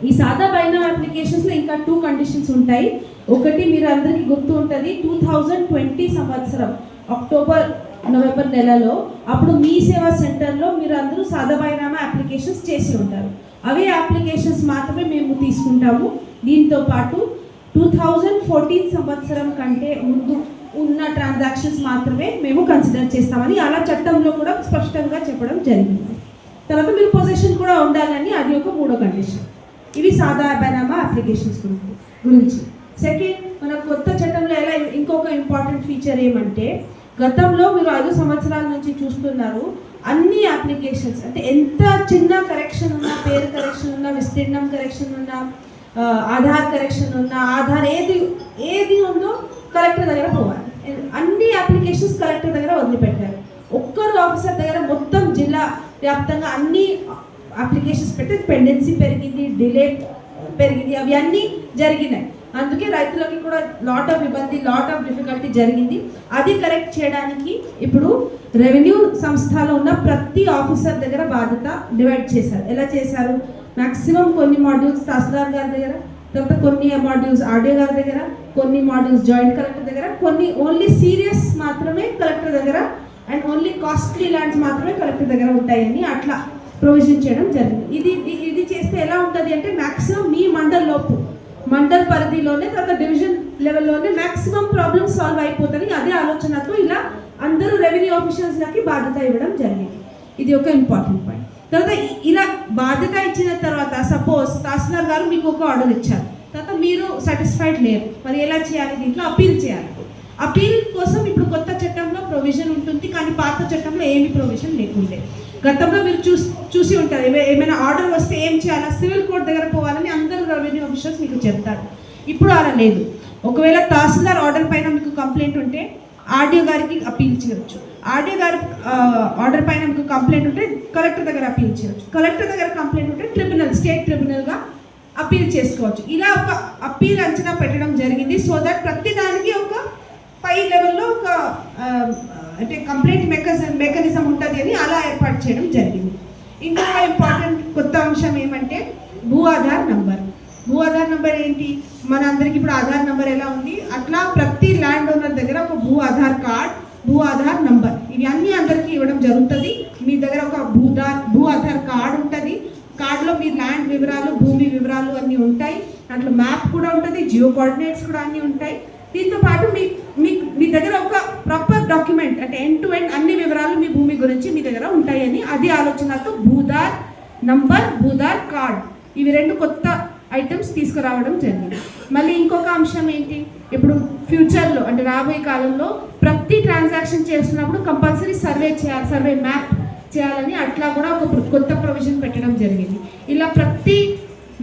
D: ఈ సాదా బైనామా అప్లికేషన్స్లో ఇంకా 2 కండిషన్స్ ఉంటాయి. ఒకటి మీరు అందరికీ గుర్తు ఉంటుంది, 2020 సంవత్సరం అక్టోబర్ నవంబర్ నెలలో అప్పుడు మీ సేవా సెంటర్లో మీరు అందరూ సాదా బైనామా అప్లికేషన్స్ చేసి ఉంటారు. అవే అప్లికేషన్స్ మాత్రమే మేము తీసుకుంటాము. దీంతో పాటు 2014 సంవత్సరం కంటే ముందు ఉన్న ట్రాన్సాక్షన్స్ మాత్రమే మేము కన్సిడర్ చేస్తామని అలా చట్టంలో కూడా స్పష్టంగా చెప్పడం జరిగింది. తర్వాత మీరు పొజిషన్ కూడా ఉండాలని అది ఒక 3వ కండిషన్. ఇవి సాదా బైనామా అప్లికేషన్స్ గురించి. సెకండ్, మన కొత్త చట్టంలో ఎలా ఇంకొక ఇంపార్టెంట్ ఫీచర్ ఏమంటే గతంలో మీరు 5 సంవత్సరాల నుంచి చూస్తున్నారు అన్ని అప్లికేషన్స్ అంటే ఎంత చిన్న కరెక్షన్ ఉన్నా, పేరు కరెక్షన్ ఉన్నా, విస్తీర్ణం కరెక్షన్ ఉన్నా, ఆధార్ కరెక్షన్ ఉన్నా, ఆధార్ ఏది ఉందో కలెక్టర్ దగ్గర పోవాలి. అన్ని అప్లికేషన్స్ కలెక్టర్ దగ్గర వదిలిపెట్టారు. ఒక్కరు ఆఫీసర్ దగ్గర మొత్తం జిల్లా వ్యాప్తంగా అన్ని అప్లికేషన్స్ పెట్టి పెండెన్సీ పెరిగింది, డిలే పెరిగింది, అవి అన్నీ జరిగినాయి. అందుకే రైతులకి కూడా లాట్ ఆఫ్ ఇబ్బంది, లాట్ ఆఫ్ డిఫికల్టీ జరిగింది. అది కరెక్ట్ చేయడానికి ఇప్పుడు రెవెన్యూ సంస్థలో ఉన్న ప్రతి ఆఫీసర్ దగ్గర బాధ్యత డివైడ్ చేశారు. ఎలా చేశారు? మ్యాక్సిమం కొన్ని మాడ్యూల్స్ తహసీల్దార్ గారి దగ్గర, తర్వాత కొన్ని మాడ్యూల్స్ ఆర్డీఓ గారి దగ్గర, కొన్ని మాడ్యూల్స్ జాయింట్ కలెక్టర్ దగ్గర, కొన్ని ఓన్లీ సీరియస్ మాత్రమే కలెక్టర్ దగ్గర అండ్ ఓన్లీ కాస్ట్లీ ల్యాండ్స్ మాత్రమే కలెక్టర్ దగ్గర ఉంటాయని అట్లా ప్రొవిజన్ చేయడం జరిగింది. ఇది చేస్తే ఎలా ఉంటుంది అంటే మ్యాక్సిమం మీ మండల్ పరిధిలోనే తర్వాత డివిజన్ లెవెల్లోనే మ్యాక్సిమం ప్రాబ్లమ్స్ సాల్వ్ అయిపోతుంది. అదే ఆలోచనతో ఇలా అందరూ రెవెన్యూ ఆఫీసర్స్లకి బాధ్యత ఇవ్వడం జరిగింది. ఇది ఒక ఇంపార్టెంట్ పాయింట్. తర్వాత ఇలా బాధ్యత ఇచ్చిన తర్వాత సపోజ్ తహసీల్దార్ గారు మీకు ఒక ఆర్డర్ ఇచ్చారు, తర్వాత మీరు సాటిస్ఫైడ్ లేరు, మరి ఎలా చేయాలి? దీంట్లో అపీల్ చేయాలి. అపీల్ కోసం ఇప్పుడు కొత్త చట్టంలో ప్రొవిజన్ ఉంటుంది, కానీ పాత చట్టంలో ఏమి ప్రొవిజన్ లేకుండే. గతంలో మీరు చూసి ఉంటారు, ఏమైనా ఆర్డర్ వస్తే ఏం చేయాలా, సివిల్ కోర్ట్ దగ్గర పోవాలని అందరూ రెవెన్యూ ఆఫీసర్స్ మీకు చెప్తారు. ఇప్పుడు అలా లేదు. ఒకవేళ తహసీల్దార్ ఆర్డర్ పైన మీకు కంప్లైంట్ ఉంటే ఆర్డీఓ గారికి అపీల్ చేయవచ్చు. ఆర్డీఓ గారు ఆర్డర్ పైన మీకు కంప్లైంట్ ఉంటే కలెక్టర్ దగ్గర అపీల్ చేయవచ్చు. కలెక్టర్ దగ్గర కంప్లైంట్ ఉంటే స్టేట్ ట్రిబ్యునల్గా అపీల్ చేసుకోవచ్చు. ఇలా ఒక అపీల్ అంచనా పెట్టడం జరిగింది. సో దట్ ప్రతి దానికి ఒక పై లెవెల్లో ఒక అంటే కంప్లైంట్ మెకానిజం ఉంటుంది అని అలా ఏర్పాటు చేయడం జరిగింది. ఇంకొక ఇంపార్టెంట్ కొత్త అంశం ఏమంటే భూ ఆధార్ నంబర్ ఏంటి? మన అందరికి ఇప్పుడు ఆధార్ నంబర్ ఎలా ఉంది అట్లా ప్రతి ల్యాండ్ ఓనర్ దగ్గర ఒక భూ ఆధార్ కార్డ్, భూ ఆధార్ నంబర్ ఇవి అన్నీ అందరికీ ఇవ్వడం జరుగుతుంది. మీ దగ్గర ఒక భూ ఆధార్ కార్డ్ ఉంటుంది. కార్డులో మీ ల్యాండ్ వివరాలు, భూమి వివరాలు అన్నీ ఉంటాయి. దాంట్లో మ్యాప్ కూడా ఉంటుంది, జియో కోఆర్డినేట్స్ కూడా అన్నీ ఉంటాయి. దీంతో పాటు మీ దగ్గర ఒక ప్రాపర్ డాక్యుమెంట్ అంటే ఎండ్ టు ఎండ్ అన్ని వివరాలు మీ భూమి గురించి మీ దగ్గర ఉంటాయని అది ఆలోచనతో భూదార్ నంబర్, భూదార్ కార్డ్ ఇవి 2 కొత్త ఐటమ్స్ తీసుకురావడం జరిగింది. మళ్ళీ ఇంకొక అంశం ఏంటి, ఇప్పుడు ఫ్యూచర్లో అంటే రాబోయే కాలంలో ప్రతి ట్రాన్సాక్షన్ చేస్తున్నప్పుడు కంపల్సరీ సర్వే మ్యాప్ చేయాలని అట్లా కూడా ఒక కొత్త ప్రొవిజన్ పెట్టడం జరిగింది. ఇలా ప్రతి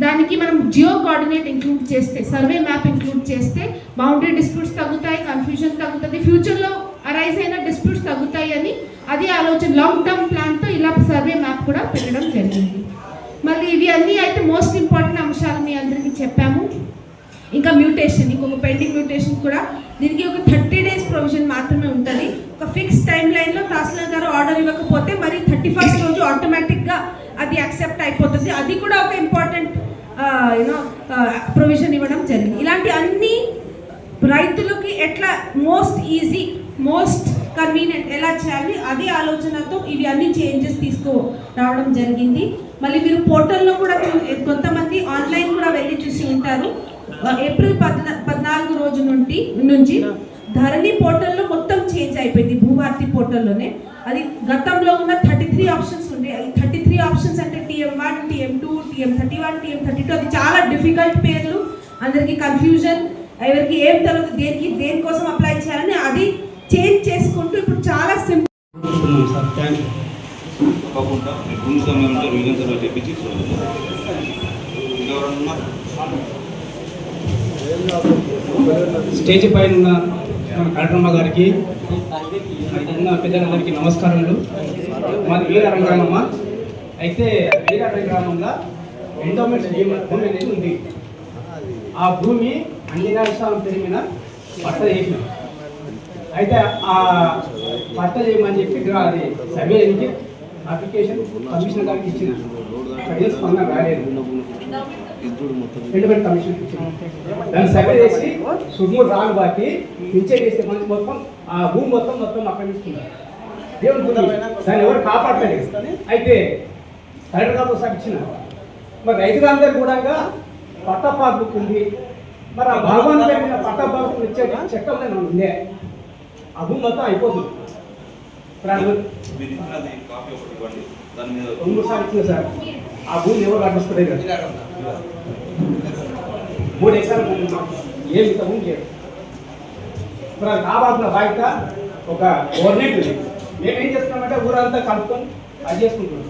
D: దానికి మనం జియో కోఆర్డినేట్ ఇంక్లూడ్ చేస్తే, సర్వే మ్యాప్ ఇంక్లూడ్ చేస్తే బౌండరీ డిస్ప్యూట్స్ తగ్గుతాయి, కన్ఫ్యూజన్ తగ్గుతుంది, ఫ్యూచర్లో అరైజ్ అయిన డిస్ప్యూట్స్ తగ్గుతాయి అని అది ఆలోచన లాంగ్ టర్మ్ ప్లాన్తో ఇలా సర్వే మ్యాప్ కూడా పెట్టడం జరిగింది. మళ్ళీ ఇవి అన్నీ అయితే మోస్ట్ ఇంపార్టెంట్ అంశాలు మీ అందరికీ చెప్పాము. ఇంకా మ్యూటేషన్, ఇంకొక పెండింగ్ మ్యూటేషన్ కూడా దీనికి ఒక 30 days ప్రొవిజన్ మాత్రమే ఉంటుంది. ఒక ఫిక్స్ టైం లైన్లో తహసీల్దార్ గారు ఆర్డర్ ఇవ్వకపోతే మరి 31st రోజు ఆటోమేటిక్గా అది యాక్సెప్ట్ అయిపోతుంది. అది కూడా ఒక ఇంపార్టెంట్ ప్రొవిజన్ ఇవ్వడం జరిగింది. ఇలాంటి అన్ని రైతులకి ఎట్లా మోస్ట్ ఈజీ, మోస్ట్ కన్వీనియంట్ ఎలా చేయాలి అదే ఆలోచనతో ఇవి అన్ని చేంజెస్ తీసుకురావడం జరిగింది. మళ్ళీ మీరు పోర్టల్లో కూడా కొంతమంది ఆన్లైన్ కూడా వెళ్ళి చూసి ఉంటారు. ఏప్రిల్ 14 రోజు నుంచి ధరణి పోర్టల్లో మొత్తం చేంజ్ అయిపోయింది. భూభారతి పోర్టల్లోనే అది గతంలో ఉన్న 33 ఆప్షన్స్ ఉండే. అది 33 ఆప్షన్స్ అంటే TM1, TM2, TM31, TM32 అది చాలా డిఫికల్ట్ పేర్లు, అందరికి కన్ఫ్యూజన్, ఎవరికి ఏం తెలియదు దేనికోసం అప్లై చేయాలని. అది చేంజ్ చేసుకుంటూ ఇప్పుడు చాలా సింపుల్.
H: స్టేజ్ పైన ఉన్న కలెక్టరమ్మ గారికి, ఉన్న పెద్దలందరికీ నమస్కారములు. మాది వీరారం గ్రామమ్మ. అయితే వీరారం గ్రామంలో ఎండోమెంట్స్ భూమి అనేది ఉంది. ఆ భూమి అంజనేయ స్వామి పేరు మీద పట్ట చేసినాం. అయితే ఆ పట్ట చేయమని చెప్పి అది సర్వేకి అప్లికేషన్ కమిషనర్ గారికి ఇచ్చిన స్పందన రాలేదు. ఎండోమెంట్ కమిషన్ ఇచ్చిన దాన్ని సర్వే చేసి సుమూరు రాను బాకి పిచ్చే చేసే మంది మొత్తం ఆ భూమి మొత్తం ఆక్రమిస్తున్నారు. దేవుని దాన్ని ఎవరు కాపాడలేదు. అయితే కలెక్టర్ గారు ఒకసారి ఇచ్చిన మరి రైతులందరూ కూడా పట్టపాకు ఉంది. మరి ఆ భగవాన్ మీద పట్టపాకు ఇచ్చే చట్టం ఉందే. ఆ భూమి మొత్తం అయిపోతుంది. 2 సార్లు ఇచ్చిన సార్ ఆ భూమి ఎవరు కట్టిస్తుంది కదా. 3 ఎకరాల భూమి ఏమి భూమి లేదు. మరి అది కావాల్సిన బాధ్యత ఒక గవర్నమెంట్ ఉంది. మేమేం చేస్తున్నామంటే ఊరంతా కలుపుకొని అది చేసుకుంటున్నాం.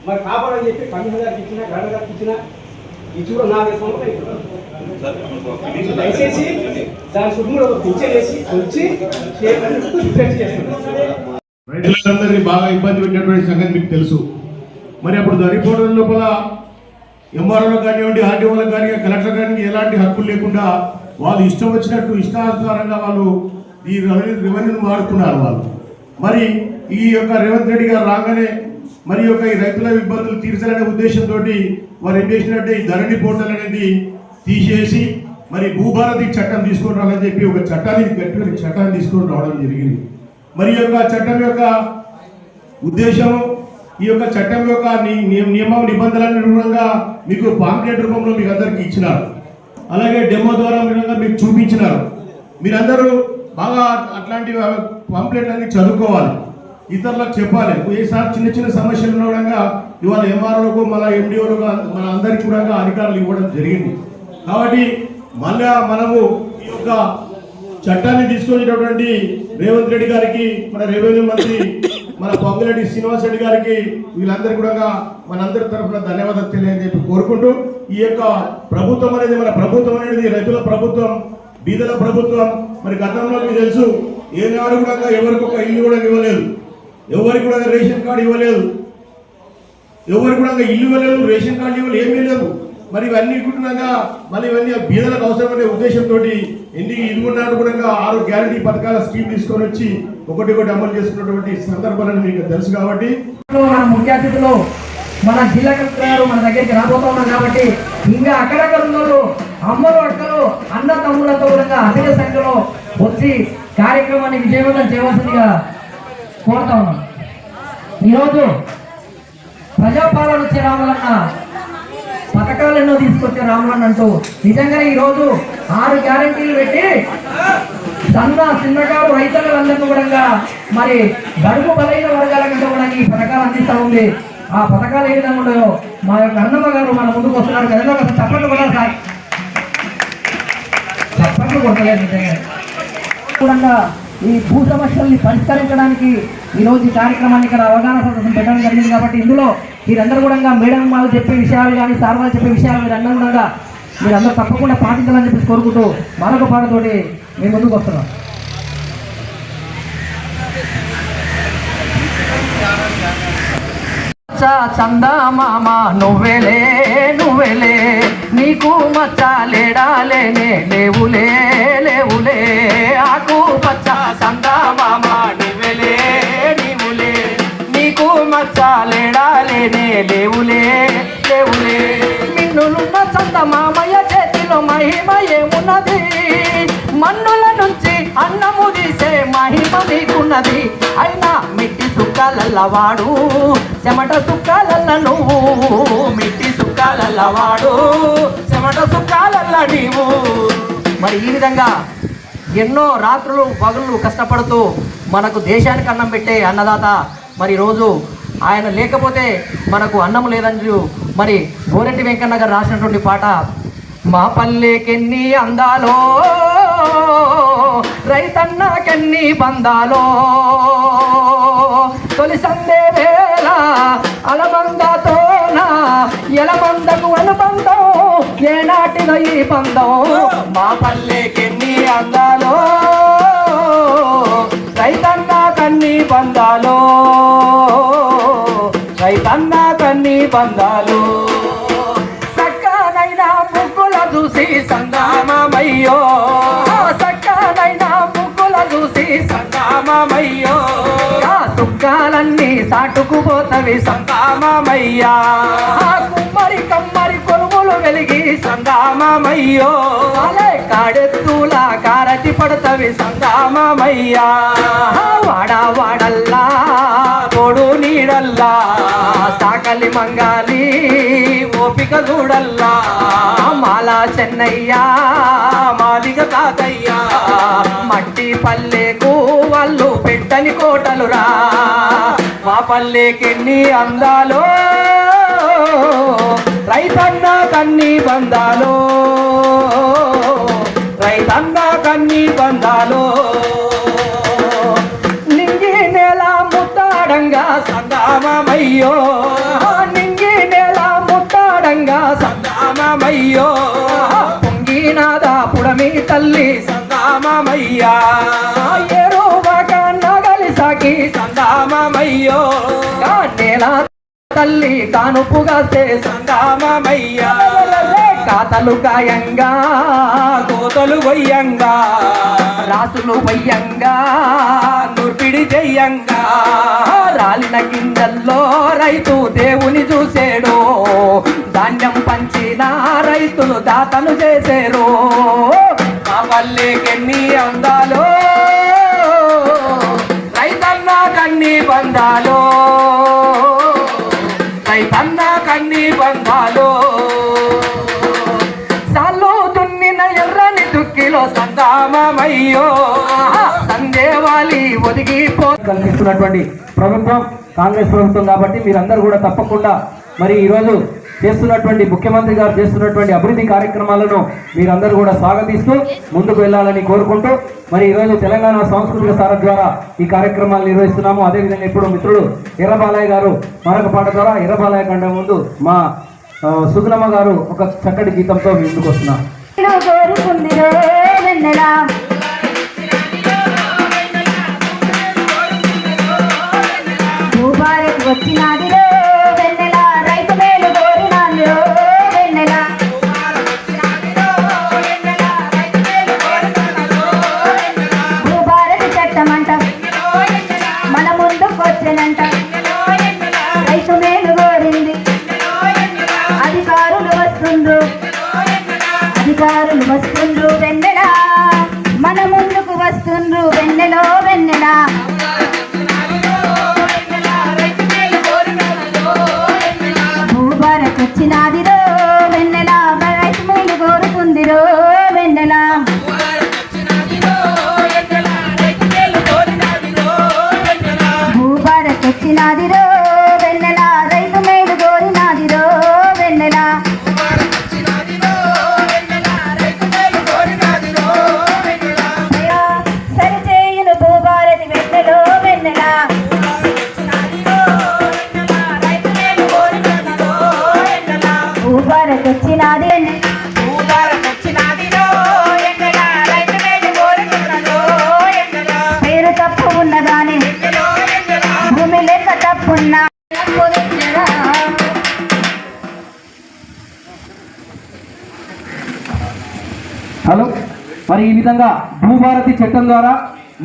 H: మరి కాపాడని చెప్పి కమిషనర్ గారికి ఇచ్చిన, గవర్నర్ గారికి ఇచ్చిన ఇచ్చి కూడా 4 సంవత్సరాలు దయచేసి దాని సుఖంలో పిక్చర్ చేసి వచ్చి రిఫ్రెష్ చేస్తున్నాం.
J: రైతులందరినీ బాగా ఇబ్బంది పెట్టినటువంటి సంగతి మీకు తెలుసు. మరి అప్పుడు ధరిపోవడం లోపల ఎంఆర్ఓ కానివ్వండి, ఆర్డీఓలకు కానీ, కలెక్టర్ కానీ ఎలాంటి హక్కులు లేకుండా వాళ్ళు ఇష్టం వచ్చినట్టు ఇష్టానుసారంగా వాళ్ళు ఈ రెవెన్యూని వాడుకున్నారు వాళ్ళు. మరి ఈ యొక్క రేవంత్ రెడ్డి గారు రాగానే మరి యొక్క ఈ రైతుల ఇబ్బందులు తీర్చాలనే ఉద్దేశంతో వారు ఏం చేసినట్టే ఈ ధరణి పోర్టల్ అనేది తీసేసి మరి భూభారతి చట్టం తీసుకొని రావాలని చెప్పి ఒక చట్టాన్ని తీసుకొని రావడం జరిగింది. మరి యొక్క చట్టం యొక్క ఉద్దేశం, ఈ యొక్క చట్టం యొక్క నియమ నిబంధనల అనుగుణంగా మీకు పాంప్లెట్ రూపంలో మీకు అందరికీ ఇచ్చినారు. అలాగే డెమో ద్వారా మీకు చూపించినారు. మీరందరూ బాగా అట్లాంటి పాంప్లెట్లన్నీ చదువుకోవాలి, ఇతరులకు చెప్పాలి. ఏసారి చిన్న సమస్యలు ఉండగా ఇవాళ ఎంఆర్ఓలకు, మన ఎండిఓలకు, మన అందరికీ కూడా అధికారులు ఇవ్వడం జరిగింది. కాబట్టి మళ్ళా మనము ఈ యొక్క చట్టాన్ని తీసుకొచ్చినటువంటి రేవంత్ రెడ్డి గారికి, మన రెవెన్యూ మంత్రి మన పొంగులేటి శ్రీనివాస్ రెడ్డి గారికి, వీళ్ళందరికీ కూడా మనందరి తరఫున ధన్యవాదాలు తెలియని చెప్పి కోరుకుంటూ, ఈ యొక్క ప్రభుత్వం అనేది మన ప్రభుత్వం అనేది రైతుల ప్రభుత్వం, బీదల ప్రభుత్వం. మరి గతంలో మీకు తెలుసు, ఏనాడు కూడా ఎవరికి ఒక ఇల్లు కూడా ఇవ్వలేదు, ఎవరికి కూడా రేషన్ కార్డు ఇవ్వలేదు, ఎవరికి కూడా ఇల్లు ఇవ్వలేదు, రేషన్ కార్డు ఇవ్వలేదు, ఏమీ లేదు. మరి ఇవన్నీ కూడా మళ్ళీ ఇవన్నీ బీదలకు అవసరమనే ఉద్దేశంతో ఇది ఉన్నాడు కూడా 6 గ్యారంటీ పథకాల స్కీమ్ తీసుకొని వచ్చి ఒకటి అమలు చేసుకున్నటువంటి సందర్భాలను మీకు తెలుసు. కాబట్టి
I: మన ముఖ్య అతిథులు మన జిల్లా కలెక్టర్ గారు మన దగ్గరికి రాబోతా ఉన్నారు. కాబట్టి ఇంకా అక్కడక్కడ ఉన్నారు అమ్మలు, అక్కలు, అన్న తమ్ములతో కూడా అధిక సంఖ్యలో వచ్చి కార్యక్రమాన్ని విజయవంతం చేయవలసిందిగా కోరుతా ఉన్నాం. ఈరోజు ప్రజాపాలన వచ్చే రాములన్న పథకాలు ఎన్నో తీసుకొచ్చే రాములన్న అంటూ నిజంగానే ఈరోజు 6 గ్యారంటీలు పెట్టి చిన్నకారు రైతులందరినీ కూడా మరి బడుగు బలైన వర్గాల కంటే కూడా ఈ పథకాలు అందిస్తూ ఉంది. ఆ పథకాలు ఏ విధంగా ఉన్నాయో మా యొక్క అన్నమ్మ గారు మన ముందుకు వస్తున్నారు కదా. చప్పట్లు కూడా సార్, చప్పట్లు కొట్టలేదు. నిజంగా ఈ భూ సమస్యల్ని పరిష్కరించడానికి ఈరోజు ఈ కార్యక్రమాన్ని ఇక్కడ అవగాహన సదస్సు పెట్టడం జరిగింది. కాబట్టి ఇందులో మీరందరూ కూడా మేడం వాళ్ళు చెప్పే విషయాలు కానీ, సార్ వాళ్ళు చెప్పే విషయాలు మీరందరూ తప్పకుండా పాటించాలని చెప్పేసి కోరుకుంటూ మరొక పాటతోటి మేము ముందుకు వస్తున్నాం. చందమామ నువ్వేలే నువ్వేలే, నీకు మచ్చాలేడాలేనే లేవులే లేవులే, ఆకు పచ్చ చందమామ నువ్వేలే నీవులే, నీకు మచ్చాలేడాలేనే లేవులే లేవులే, మిన్నులున్న చందమామయ్య చేతిలో మహిమ ఏమున్నది, మన్నుల నుంచి అన్నము తీసే మహిమ నీకున్నది, అయినా మిట్టి సుక్క సుక్కాలల్లవాడు చెమట సుక్కాలల్ల నువ్వు మిట్టి సుక్కాలల్లవాడు చెమట సుక్కాలల్ల నీవు. మరి ఈ విధంగా ఎన్నో రాత్రులు పగళ్ళు కష్టపడుతూ మనకు దేశానికి అన్నం పెట్టే అన్నదాత మరి రోజు ఆయన లేకపోతే మనకు అన్నం లేదని మరి గోరెడ్డి వెంకన్న గారు రాసినటువంటి పాట. మా పల్లెకెన్ని అందాలో రైతన్నకెన్ని బందాలో తొలి సందే వేళ అలబందతోన ఎలమందకు అనుబంధం ఏనాటిదో ఈ బంధం. మా పల్లెకెన్ని అందాలో రైతన్న కన్ని బందాలో రైతన్న కన్ని బందాలు. సక్కనైనా ముగ్గుల చూసి సందామయ్యో సక్కనైనా ముగ్గుల చూసి సందామయ్యో సుక్కాలన్నీ సాటుకుపోతవి సందామయ్యా. కుమ్మరి కమ్మరి కొలుములు వెలిగి సందామయ్యో కాడెత్తుల కారటి పడతవి సందామయ్యా. వాడా వాడల్లా తోడు నీడల్లా సాకలి మంగాలి ఓపిక చూడల్లా. మాలా చెన్నయ్యా మాదిగ తాతయ్యా మట్టి పల్లెకు వాళ్ళు పెట్టని కోటలురా. మా పల్లెకెన్ని అందాలో రైతన్న కన్ని బందాలో రైతన్న కన్ని బందాలో. నింగి నేల ముత్తాడంగా సందామయ్యో నింగి నేల ముత్తాడంగా సందామయ్యో పొంగినాదా పుడమి తల్లి సందామయ్యా. ఏరువాక నగలి సాకి సందామయ్యో నేల తల్లి కానుపుగాస్తే సందామయ్యా. కాతలు గాయంగా కోతలు వయ్యంగా రాసులు వయ్యంగా నూర్పిడి చెయ్యంగా రాలిన గింజల్లో రైతు దేవుని చూసేడు ధాన్యం పంచిన రైతులు దాతను చేసేరు. మా పల్లెకెన్ని అందాలో రైతన్న కన్ని బందాలో రైతన్న కన్ని బందాలో. సాలు దున్నిన ఎర్రని దుక్కిలో సందామయ్యో సందేవాలి ఒదిగిపో. కల్పిస్తున్నటువంటి ప్రభుత్వం కాంగ్రెస్ ప్రభుత్వం కాబట్టి మీరందరూ కూడా తప్పకుండా మరి ఈరోజు చేస్తున్నటువంటి ముఖ్యమంత్రి గారు చేస్తున్నటువంటి అభివృద్ధి కార్యక్రమాలను మీరందరూ కూడా స్వాగతిస్తూ ముందుకు వెళ్ళాలని కోరుకుంటూ మరి ఈరోజు తెలంగాణ సాంస్కృతిక సార ద్వారా ఈ కార్యక్రమాలు నిర్వహిస్తున్నాము. అదేవిధంగా ఇప్పుడు మిత్రుడు ఎర్రబాలయ్య గారు మరొక పాట ద్వారా ఎర్రబాలయ్య కంటే ముందు మా సుగుణమ్మ గారు ఒక చక్కటి గీతంతో ముందుకు వస్తున్నారు.
K: వచ్చినాదిరో వెన్నెల రైతు మేలు కోరినాదిరో వెన్నెల భూభారతి చట్టమంట మన ముందుకు వచ్చనంట రైతు మేలు కోరింది అధికారులు వస్తుండ్రు వెన్నెల మన ముందుకు వస్తుండ్రు వెన్నెలో వెన్నెల. వచ్చినాదిరో వెన్నెల రైతు మేలు కోరుకుందిరో వెన్నెల భూభారత్ వచ్చినాదిరో వెన్నెల రైతు మేలు కోరినాదిరో వెన్నెల. సరిచేయును భూభారతి వెన్నెలో వెన్నెల భూభారత్ వచ్చినాది పేరు తప్పు ఉన్నదాని భూమి లెక్క తప్పున్నా.
I: హలో మరి ఈ విధంగా భూభారతి చట్టం ద్వారా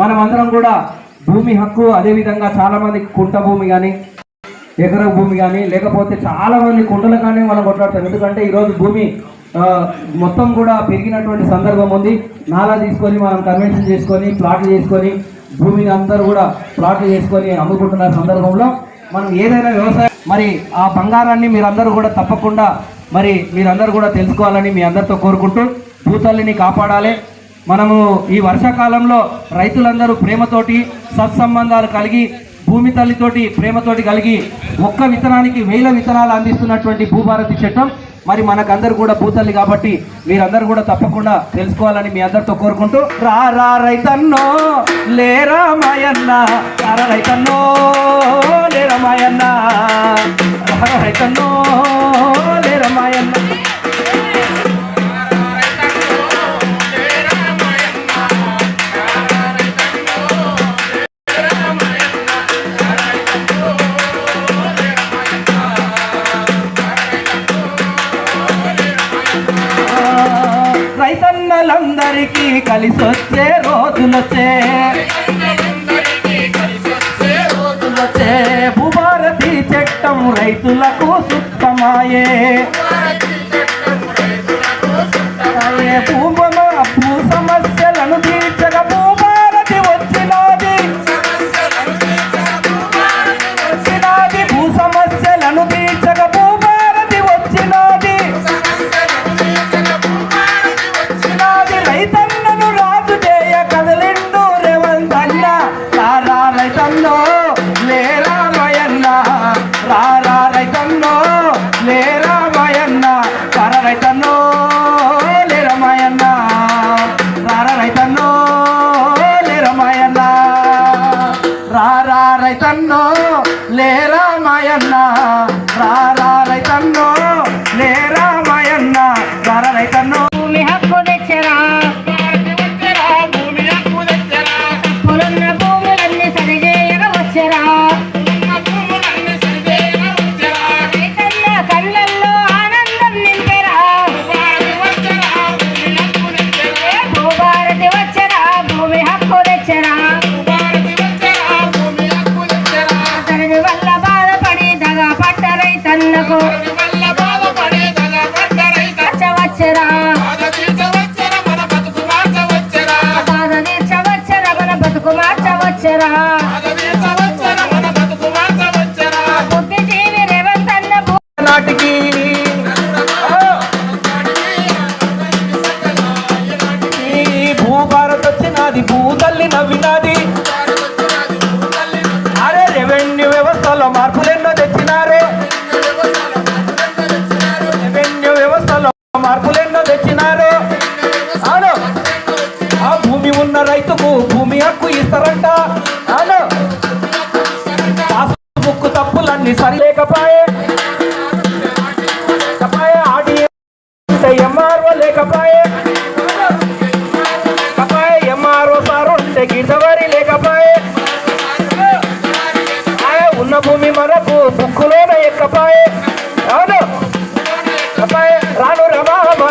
I: మనం అందరం కూడా భూమి హక్కు అదేవిధంగా చాలామంది కుంట భూమి కానీ ఎకరా భూమి కానీ లేకపోతే చాలామంది కుంటలు కానీ మనం కొట్లాడతాం. ఎందుకంటే ఈరోజు భూమి మొత్తం కూడా పెరిగినటువంటి సందర్భం ఉంది. నాలా తీసుకొని మనం కన్వెన్షన్ చేసుకొని ప్లాట్లు చేసుకొని భూమిని అందరూ కూడా ప్లాట్లు చేసుకొని అమ్ముకుంటున్న సందర్భంలో మనం ఏదైనా వ్యవసాయం మరి ఆ బంగారాన్ని మీరందరూ కూడా తప్పకుండా మరి మీరందరూ కూడా తెలుసుకోవాలని మీ అందరితో కోరుకుంటూ భూతల్లిని కాపాడాలి. మనము ఈ వర్షాకాలంలో రైతులందరూ ప్రేమతోటి సత్సంబంధాలు కలిగి భూమి తల్లితోటి ప్రేమతోటి కలిగి ఒక్క విత్తనానికి 1000 విత్తనాలు అందిస్తున్నటువంటి భూభారతి చట్టం మరి మనకందరూ కూడా భూతల్లి కాబట్టి మీరందరూ కూడా తప్పకుండా తెలుసుకోవాలని మీ అందరితో కోరుకుంటూ రా రైతన్నో లేరా మాయన్న రైతన్నో లేరా మాయన్న రైతన్నో లేరా మాయన్న రైతన్నలందరికీ కలిసొచ్చే రోజులొచ్చే భూభారతి చట్టం రైతులకు సుత్తమాయే భూ సమస్యలను తీర్చగా భూభారతి వచ్చినది భూ సమస్యలను తీర్చగా భూభారతి వచ్చినది రైతన్నను రాజు చేయ కదలిండు రేవంతన్న రారా రైతన్నో లేరా మాయన్న రారా రైతన్నో లేరా మాయన్న కర రైతన్నో లేరా మాయన్న రారా రైతన్నో లేరా మాయన్న రారా రైతన్నో లేరా మాయన్న రారా రైతన్నో లేరా మాయన్న రారా రైతన్నో
K: భూమి హక్కు తెచ్చరా పొలున్న భూములన్నీ సరిచేయక వచ్చరా రైతన్న కళ్ళల్లో ఆనందం నింపెరా భూభారతి వచ్చరా భూమి హక్కు తెచ్చరా అతని వల్ల బాధపడి దగా పడ్డ రైతన్నకు వచ్చరా బాధ తీర్చవచ్చరా మన బతుకు మార్చవచ్చరా బుద్ధిజీవి రేవంతన్న
I: నాటికి భూభారత్ వచ్చినది భూతల్లి నవ్వినది అరే రెవెన్యూ వ్యవస్థలో మార్పులెన్నో తెచ్చినారు రెవెన్యూ వ్యవస్థలో మార్పులెన్నో తెచ్చినారు అవును ఆ భూమి ఉన్న రైతుకు భూమి హక్కు ఇస్తారంట అవును బుక్కు తప్పులన్నీ సరిలేకపాయే ఎంఆర్ఓ లేకపాయే ఎంఆర్ఓ సార్ ఉంటే గిడ్డవారి లేకపాయే ఉన్న భూమి మనకు బుక్కులోనే ఎక్కపాయే అవును రాను రమామ